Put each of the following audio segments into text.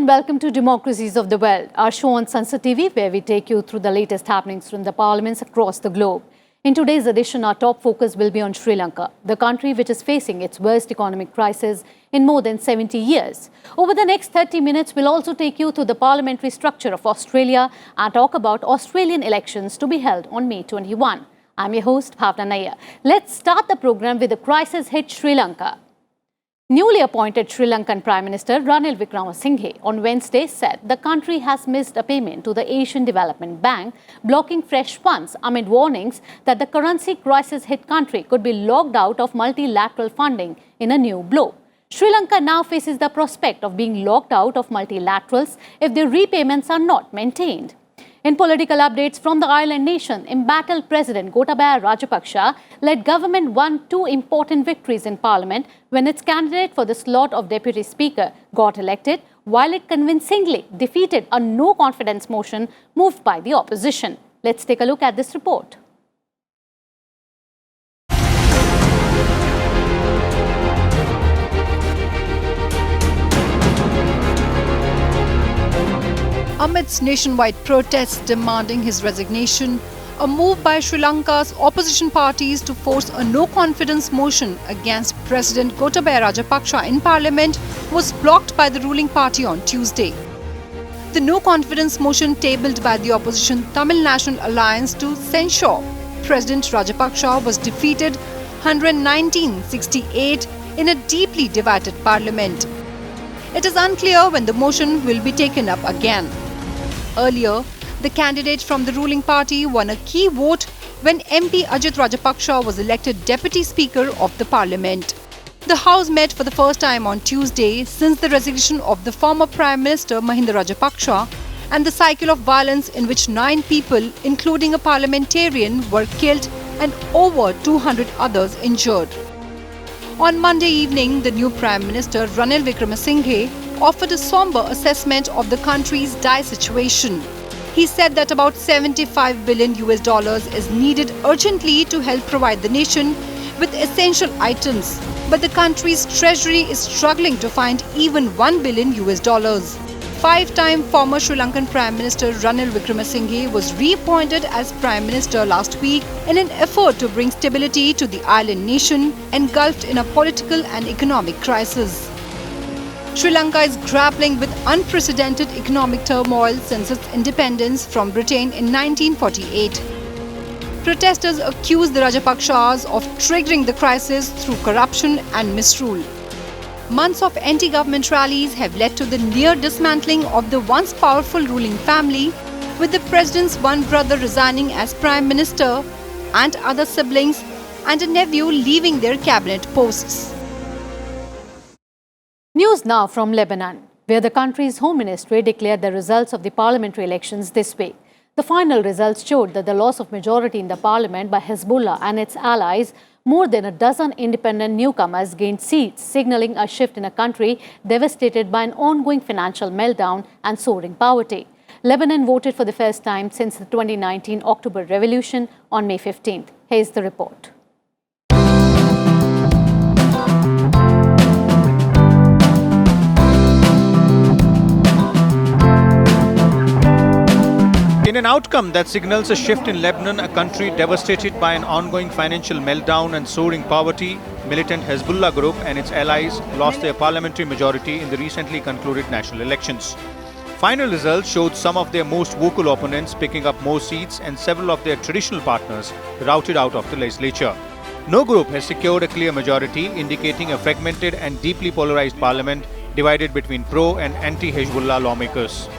welcome to Democracies of the World, our show on Sansad TV where we take you through the latest happenings from the parliaments across the globe. In today's edition, our top focus will be on Sri Lanka, the country which is facing its worst economic crisis in more than 70 years. Over the next 30 minutes, we'll also take you through the parliamentary structure of Australia and talk about Australian elections to be held on May 21. I'm your host, Bhawna Nayar. Let's start the program with the crisis-hit Sri Lanka. Newly appointed Sri Lankan Prime Minister Ranil Singh on Wednesday said the country has missed a payment to the Asian Development Bank, blocking fresh funds amid warnings that the currency crisis-hit country could be locked out of multilateral funding in a new blow. Sri Lanka now faces the prospect of being locked out of multilaterals if their repayments are not maintained. In political updates from the island nation, embattled President Gotabaya Rajapaksa led government won two important victories in parliament when its candidate for the slot of deputy speaker got elected, while it convincingly defeated a no-confidence motion moved by the opposition. Let's take a look at this report. Amidst nationwide protests demanding his resignation, a move by Sri Lanka's opposition parties to force a no-confidence motion against President Gotabaya Rajapaksa in Parliament was blocked by the ruling party on Tuesday. The no-confidence motion tabled by the opposition Tamil National Alliance to censure President Rajapaksa was defeated 119-68 in a deeply divided Parliament. It is unclear when the motion will be taken up again. Earlier, the candidate from the ruling party won a key vote when MP Ajit Rajapaksa was elected Deputy Speaker of the Parliament. The House met for the first time on Tuesday since the resignation of the former Prime Minister Mahinda Rajapaksa and the cycle of violence in which 9 people, including a parliamentarian, were killed and over 200 others injured. On Monday evening, the new Prime Minister Ranil Singh offered a somber assessment of the country's dire situation. He said that about $75 billion is needed urgently to help provide the nation with essential items, but the country's treasury is struggling to find even $1 billion. 5-time former Sri Lankan Prime Minister Ranil Singh was reappointed as Prime Minister last week in an effort to bring stability to the island nation engulfed in a political and economic crisis. Sri Lanka is grappling with unprecedented economic turmoil since its independence from Britain in 1948. Protesters accuse the Rajapaksas of triggering the crisis through corruption and misrule. Months of anti-government rallies have led to the near dismantling of the once powerful ruling family, with the president's one brother resigning as Prime Minister and other siblings and a nephew leaving their cabinet posts. News now from Lebanon, where the country's Home Ministry declared the results of the parliamentary elections this week. The final results showed that the loss of majority in the parliament by Hezbollah and its allies, more than a dozen independent newcomers gained seats, signaling a shift in a country devastated by an ongoing financial meltdown and soaring poverty. Lebanon voted for the first time since the 2019 October Revolution on May 15th. Here's the report. In an outcome that signals a shift in Lebanon, a country devastated by an ongoing financial meltdown and soaring poverty, militant Hezbollah group and its allies lost their parliamentary majority in the recently concluded national elections. Final results showed some of their most vocal opponents picking up more seats and several of their traditional partners routed out of the legislature. No group has secured a clear majority, indicating a fragmented and deeply polarized parliament divided between pro- and anti-Hezbollah lawmakers.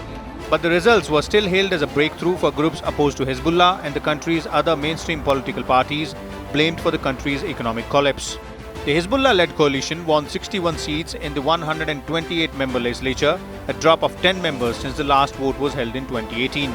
But the results were still hailed as a breakthrough for groups opposed to Hezbollah and the country's other mainstream political parties blamed for the country's economic collapse. The Hezbollah-led coalition won 61 seats in the 128-member legislature, a drop of 10 members since the last vote was held in 2018.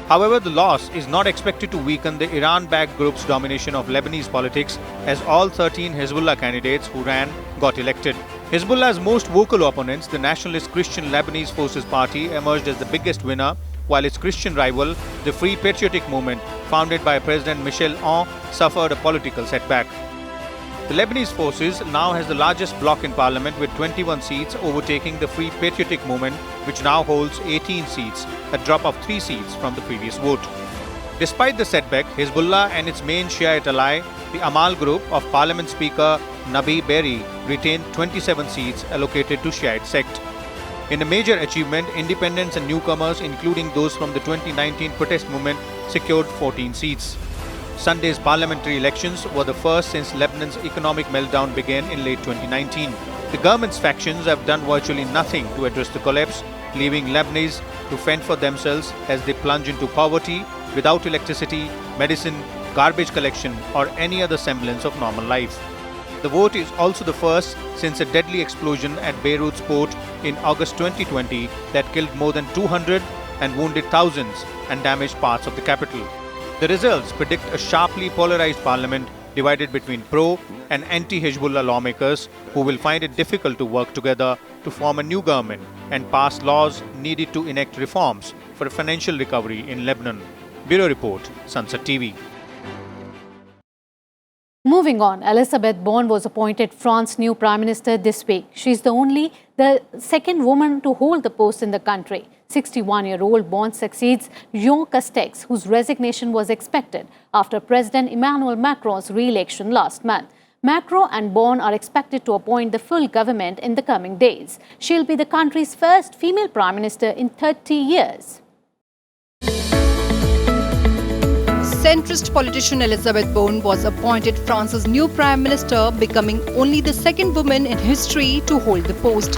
However, the loss is not expected to weaken the Iran-backed group's domination of Lebanese politics, as all 13 Hezbollah candidates who ran got elected. Hezbollah's most vocal opponents, the nationalist Christian Lebanese Forces Party, emerged as the biggest winner, while its Christian rival, the Free Patriotic Movement, founded by President Michel Aoun, suffered a political setback. The Lebanese forces now has the largest bloc in parliament with 21 seats, overtaking the Free Patriotic Movement, which now holds 18 seats, a drop of 3 seats from the previous vote. Despite the setback, Hezbollah and its main Shiite ally, the Amal group of Parliament Speaker Nabi Berri, retained 27 seats allocated to Shiite sect. In a major achievement, independents and newcomers, including those from the 2019 protest movement, secured 14 seats. Sunday's parliamentary elections were the first since Lebanon's economic meltdown began in late 2019. The government's factions have done virtually nothing to address the collapse, leaving Lebanese to fend for themselves as they plunge into poverty without electricity, medicine, garbage collection, or any other semblance of normal life. The vote is also the first since a deadly explosion at Beirut's port in August 2020 that killed more than 200 and wounded thousands and damaged parts of the capital. The results predict a sharply polarized parliament divided between pro- and anti-Hezbollah lawmakers who will find it difficult to work together to form a new government and pass laws needed to enact reforms for a financial recovery in Lebanon. Bureau Report, Sansad TV. Moving on, Elisabeth Borne was appointed France's new Prime Minister this week. She is the second woman to hold the post in the country. 61-year-old Borne succeeds Jean Castex, whose resignation was expected after President Emmanuel Macron's re-election last month. Macron and Borne are expected to appoint the full government in the coming days. She'll be the country's first female Prime Minister in 30 years. Centrist politician Elisabeth Borne was appointed France's new Prime Minister, becoming only the second woman in history to hold the post.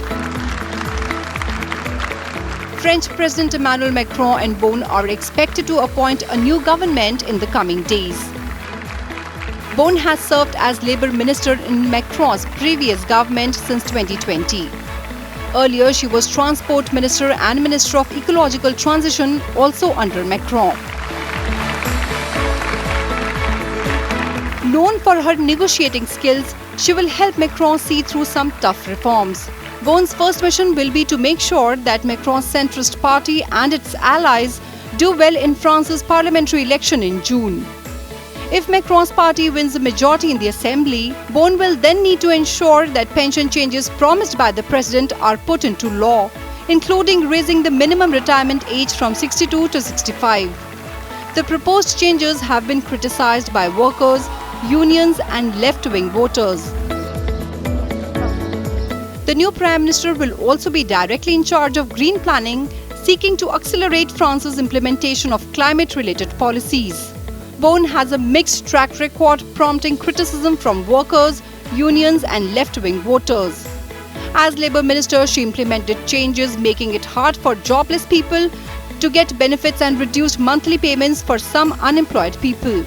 French President Emmanuel Macron and Borne are expected to appoint a new government in the coming days. Borne has served as Labour Minister in Macron's previous government since 2020. Earlier, she was Transport Minister and Minister of Ecological Transition, also under Macron. Known for her negotiating skills, she will help Macron see through some tough reforms. Borne's first mission will be to make sure that Macron's centrist party and its allies do well in France's parliamentary election in June. If Macron's party wins a majority in the assembly, Borne will then need to ensure that pension changes promised by the president are put into law, including raising the minimum retirement age from 62 to 65. The proposed changes have been criticized by workers, unions and left-wing voters. The new Prime Minister will also be directly in charge of green planning, seeking to accelerate France's implementation of climate-related policies. Borne has a mixed track record, prompting criticism from workers, unions and left-wing voters. As Labour Minister, she implemented changes making it hard for jobless people to get benefits and reduced monthly payments for some unemployed people.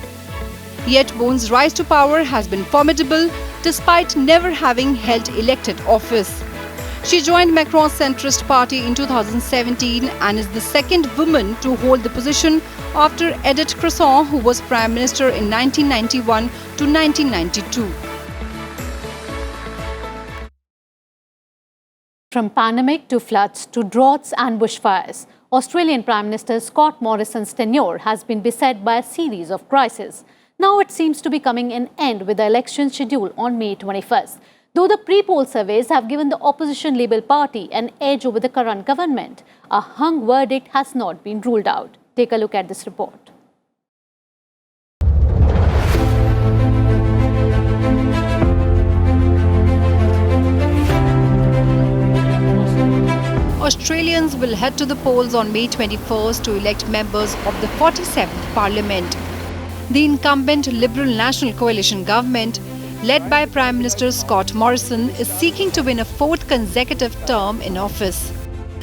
Yet Borne's rise to power has been formidable despite never having held elected office. She joined Macron's centrist party in 2017 and is the second woman to hold the position after Edith Cresson, who was Prime Minister in 1991 to 1992. From pandemic to floods to droughts and bushfires, Australian Prime Minister Scott Morrison's tenure has been beset by a series of crises. Now it seems to be coming an end with the election schedule on May 21st. Though the pre-poll surveys have given the opposition Labour Party an edge over the current government, a hung verdict has not been ruled out. Take a look at this report. Australians will head to the polls on May 21st to elect members of the 47th Parliament. The incumbent Liberal National Coalition government, led by Prime Minister Scott Morrison, is seeking to win a fourth consecutive term in office.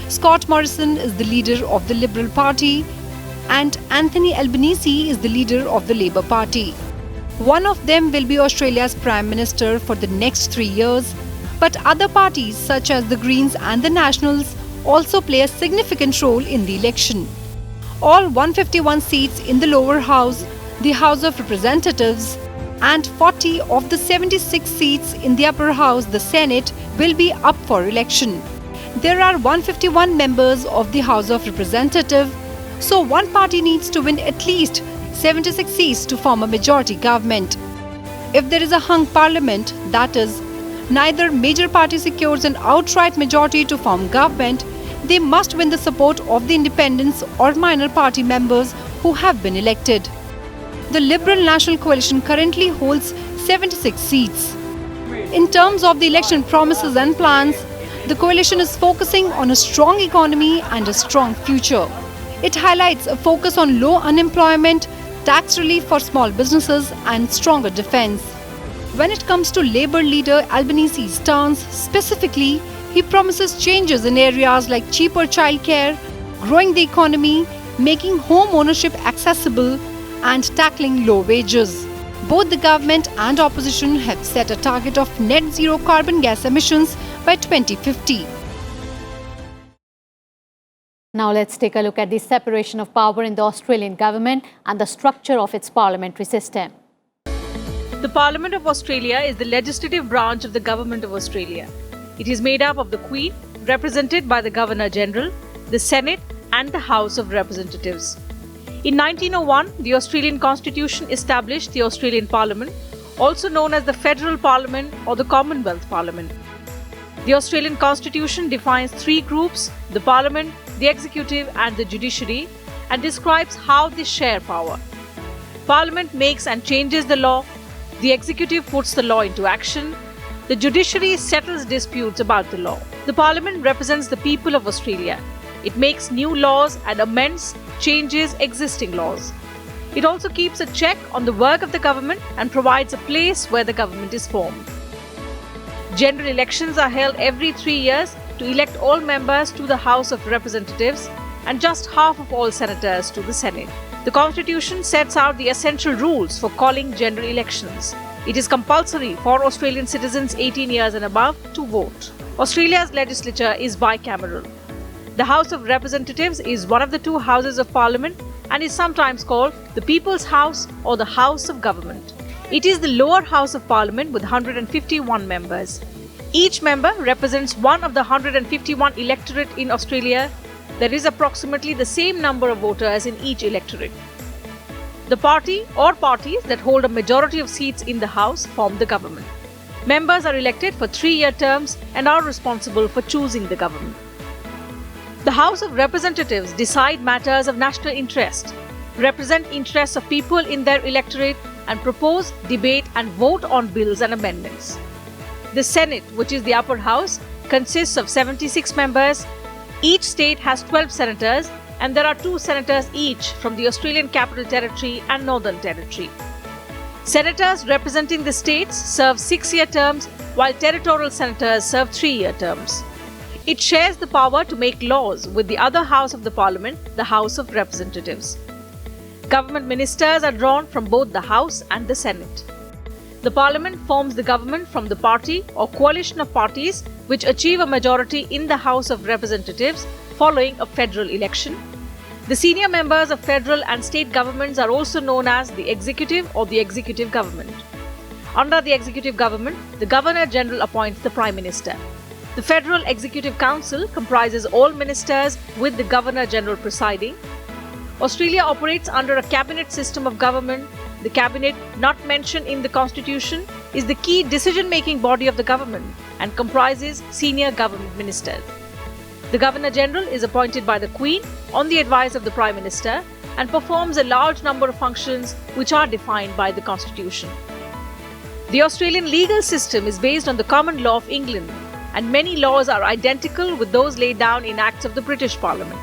Scott Morrison is the leader of the Liberal Party and Anthony Albanese is the leader of the Labour Party. One of them will be Australia's Prime Minister for the next 3 years, but other parties such as the Greens and the Nationals also play a significant role in the election. All 151 seats in the lower house, the House of Representatives, and 40 of the 76 seats in the upper house, the Senate, will be up for election. There are 151 members of the House of Representatives, so one party needs to win at least 76 seats to form a majority government. If there is a hung parliament, that is, neither major party secures an outright majority to form government, they must win the support of the independents or minor party members who have been elected. The Liberal National Coalition currently holds 76 seats. In terms of the election promises and plans, the coalition is focusing on a strong economy and a strong future. It highlights a focus on low unemployment, tax relief for small businesses and stronger defence. When it comes to Labour leader Albanese's stance, specifically, he promises changes in areas like cheaper childcare, growing the economy, making home ownership accessible and tackling low wages. Both the government and opposition have set a target of net zero carbon gas emissions by 2050. Now let's take a look at the separation of power in the Australian government and the structure of its parliamentary system. The Parliament of Australia is the legislative branch of the Government of Australia. It is made up of the Queen, represented by the Governor-General, the Senate and the House of Representatives. In 1901, the Australian Constitution established the Australian Parliament, also known as the Federal Parliament or the Commonwealth Parliament. The Australian Constitution defines three groups, the Parliament, the Executive and the Judiciary, and describes how they share power. Parliament makes and changes the law, the Executive puts the law into action, the Judiciary settles disputes about the law. The Parliament represents the people of Australia. It makes new laws and amends, changes existing laws. It also keeps a check on the work of the government and provides a place where the government is formed. General elections are held every 3 years to elect all members to the House of Representatives and just half of all senators to the Senate. The Constitution sets out the essential rules for calling general elections. It is compulsory for Australian citizens 18 years and above to vote. Australia's legislature is bicameral. The House of Representatives is one of the two houses of Parliament and is sometimes called the People's House or the House of Government. It is the lower house of Parliament with 151 members. Each member represents one of the 151 electorate in Australia. There is approximately the same number of voters in each electorate. The party or parties that hold a majority of seats in the House form the government. Members are elected for 3-year terms and are responsible for choosing the government. The House of Representatives decide matters of national interest, represent interests of people in their electorate, and propose, debate and vote on bills and amendments. The Senate, which is the upper house, consists of 76 members. Each state has 12 senators and there are 2 senators each from the Australian Capital Territory and Northern Territory. Senators representing the states serve 6-year terms while territorial senators serve 3-year terms. It shares the power to make laws with the other house of the Parliament, the House of Representatives. Government ministers are drawn from both the House and the Senate. The Parliament forms the government from the party or coalition of parties which achieve a majority in the House of Representatives following a federal election. The senior members of federal and state governments are also known as the Executive or the Executive Government. Under the Executive Government, the Governor-General appoints the Prime Minister. The Federal Executive Council comprises all ministers with the Governor-General presiding. Australia operates under a cabinet system of government. The cabinet, not mentioned in the Constitution, is the key decision-making body of the government and comprises senior government ministers. The Governor-General is appointed by the Queen on the advice of the Prime Minister and performs a large number of functions which are defined by the Constitution. The Australian legal system is based on the common law of England, and many laws are identical with those laid down in Acts of the British Parliament.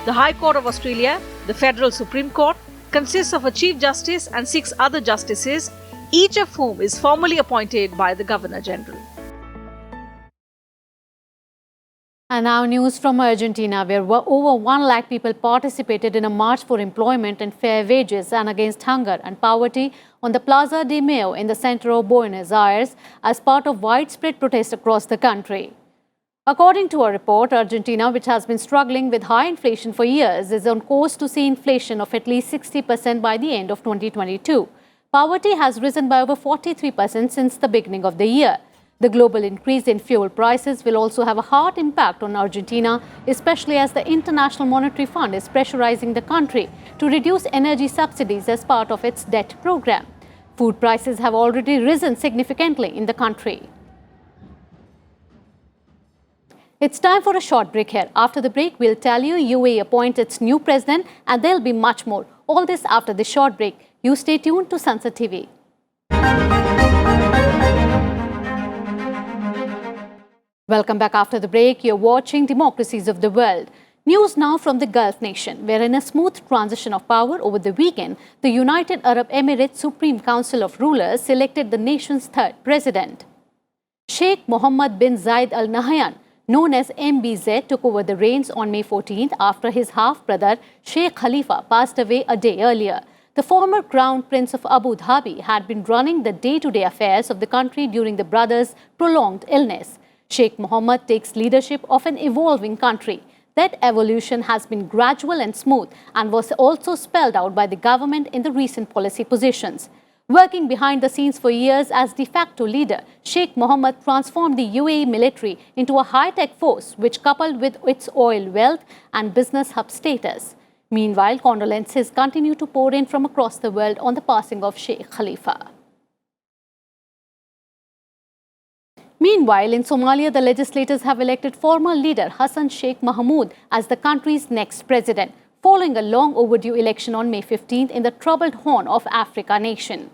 The High Court of Australia, the Federal Supreme Court, consists of a Chief Justice and 6 other justices, each of whom is formally appointed by the Governor-General. And now news from Argentina, where over 1 lakh people participated in a march for employment and fair wages and against hunger and poverty on the Plaza de Mayo in the center of Buenos Aires as part of widespread protests across the country. According to a report, Argentina, which has been struggling with high inflation for years, is on course to see inflation of at least 60% by the end of 2022. Poverty has risen by over 43% since the beginning of the year. The global increase in fuel prices will also have a hard impact on Argentina, especially as the International Monetary Fund is pressurizing the country to reduce energy subsidies as part of its debt program. Food prices have already risen significantly in the country. It's time for a short break here. After the break, we'll tell you UAE appoints its new president, and there'll be much more. All this after this short break. You stay tuned to Sansad TV. Welcome back after the break. You're watching Democracies of the World. News now from the Gulf nation, where in a smooth transition of power over the weekend, the United Arab Emirates Supreme Council of Rulers selected the nation's third president. Sheikh Mohammed bin Zayed Al Nahyan, known as MBZ, took over the reins on May 14th after his half-brother Sheikh Khalifa passed away a day earlier. The former Crown Prince of Abu Dhabi had been running the day-to-day affairs of the country during the brother's prolonged illness. Sheikh Mohammed takes leadership of an evolving country. That evolution has been gradual and smooth and was also spelled out by the government in the recent policy positions. Working behind the scenes for years as de facto leader, Sheikh Mohammed transformed the UAE military into a high-tech force which, coupled with its oil wealth and business hub status. Meanwhile, condolences continue to pour in from across the world on the passing of Sheikh Khalifa. Meanwhile, in Somalia, the legislators have elected former leader Hassan Sheikh Mohamud as the country's next president, following a long overdue election on May 15th in the troubled Horn of Africa nation.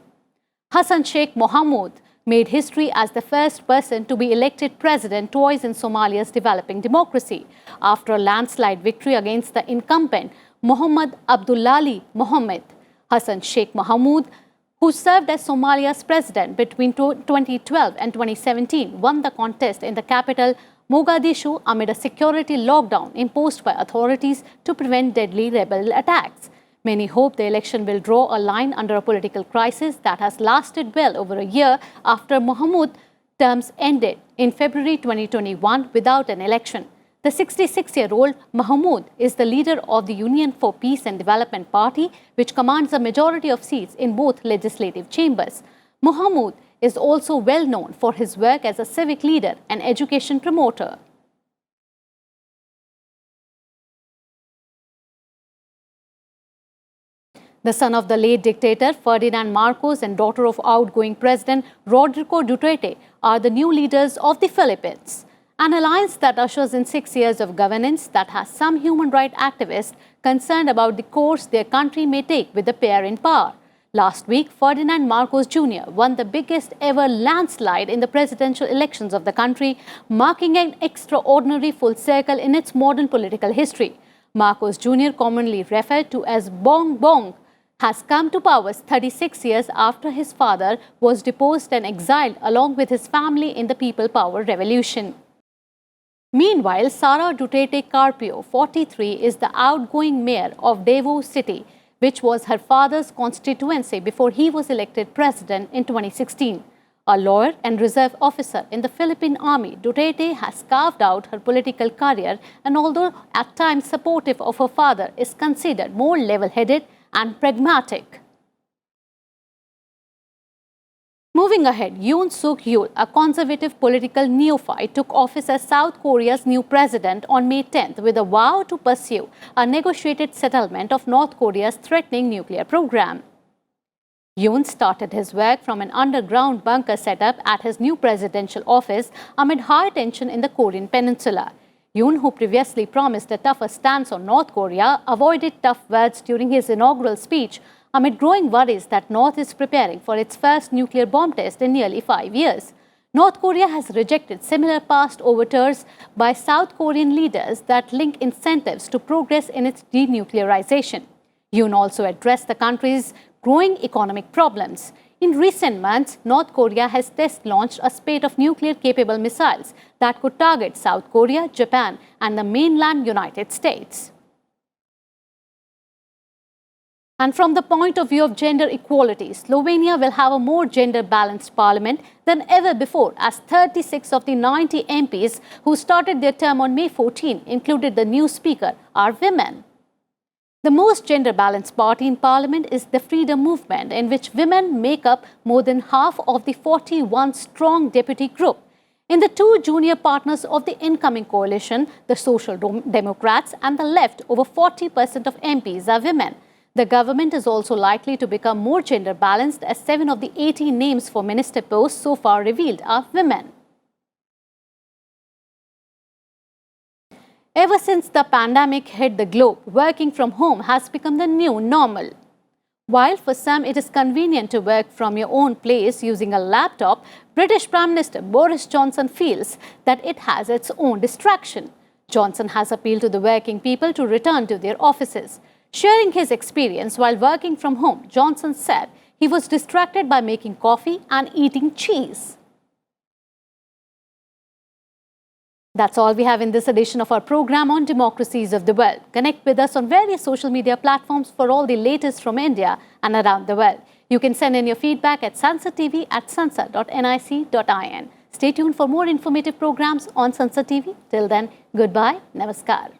Hassan Sheikh Mohamud made history as the first person to be elected president twice in Somalia's developing democracy, after a landslide victory against the incumbent Mohammed Abdullahi Mohammed. Hassan Sheikh Mohamud, who served as Somalia's president between 2012 and 2017, won the contest in the capital Mogadishu amid a security lockdown imposed by authorities to prevent deadly rebel attacks. Many hope the election will draw a line under a political crisis that has lasted well over a year after Mohamud's terms ended in February 2021 without an election. The 66-year-old Mohamud is the leader of the Union for Peace and Development Party, which commands a majority of seats in both legislative chambers. Mohamud is also well known for his work as a civic leader and education promoter. The son of the late dictator Ferdinand Marcos and daughter of outgoing President Rodrigo Duterte are the new leaders of the Philippines, an alliance that ushers in 6 years of governance that has some human rights activists concerned about the course their country may take with the pair in power. Last week, Ferdinand Marcos Jr. won the biggest ever landslide in the presidential elections of the country, marking an extraordinary full circle in its modern political history. Marcos Jr., commonly referred to as Bong Bong, has come to power 36 years after his father was deposed and exiled along with his family in the People Power Revolution. Meanwhile, Sara Duterte Carpio, 43, is the outgoing mayor of Davao City, which was her father's constituency before he was elected president in 2016. A lawyer and reserve officer in the Philippine Army, Duterte has carved out her political career, and although at times supportive of her father, is considered more level-headed and pragmatic. Moving ahead, Yoon Suk Yeol, a conservative political neophyte, took office as South Korea's new president on May 10th with a vow to pursue a negotiated settlement of North Korea's threatening nuclear program. Yoon started his work from an underground bunker setup at his new presidential office amid high tension in the Korean peninsula. Yoon, who previously promised a tougher stance on North Korea, avoided tough words during his inaugural speech amid growing worries that North is preparing for its first nuclear bomb test in nearly 5 years. North Korea has rejected similar past overtures by South Korean leaders that link incentives to progress in its denuclearization. Yoon also addressed the country's growing economic problems. In recent months, North Korea has test-launched a spate of nuclear-capable missiles that could target South Korea, Japan, and the mainland United States. And from the point of view of gender equality, Slovenia will have a more gender-balanced parliament than ever before, as 36 of the 90 MPs who started their term on May 14 included the new speaker are women. The most gender-balanced party in parliament is the Freedom Movement, in which women make up more than half of the 41-strong deputy group. In the two junior partners of the incoming coalition, the Social Democrats and the Left, over 40% of MPs are women. The government is also likely to become more gender balanced as 7 of the 18 names for minister posts so far revealed are women. Ever since the pandemic hit the globe, working from home has become the new normal. While for some it is convenient to work from your own place using a laptop, British Prime Minister Boris Johnson feels that it has its own distraction. Johnson has appealed to the working people to return to their offices. Sharing his experience while working from home, Johnson said he was distracted by making coffee and eating cheese. That's all we have in this edition of our program on Democracies of the World. Connect with us on various social media platforms for all the latest from India and around the world. You can send in your feedback at Sansad TV at sansad.nic.in. Stay tuned for more informative programs on Sansad TV. Till then, goodbye, namaskar.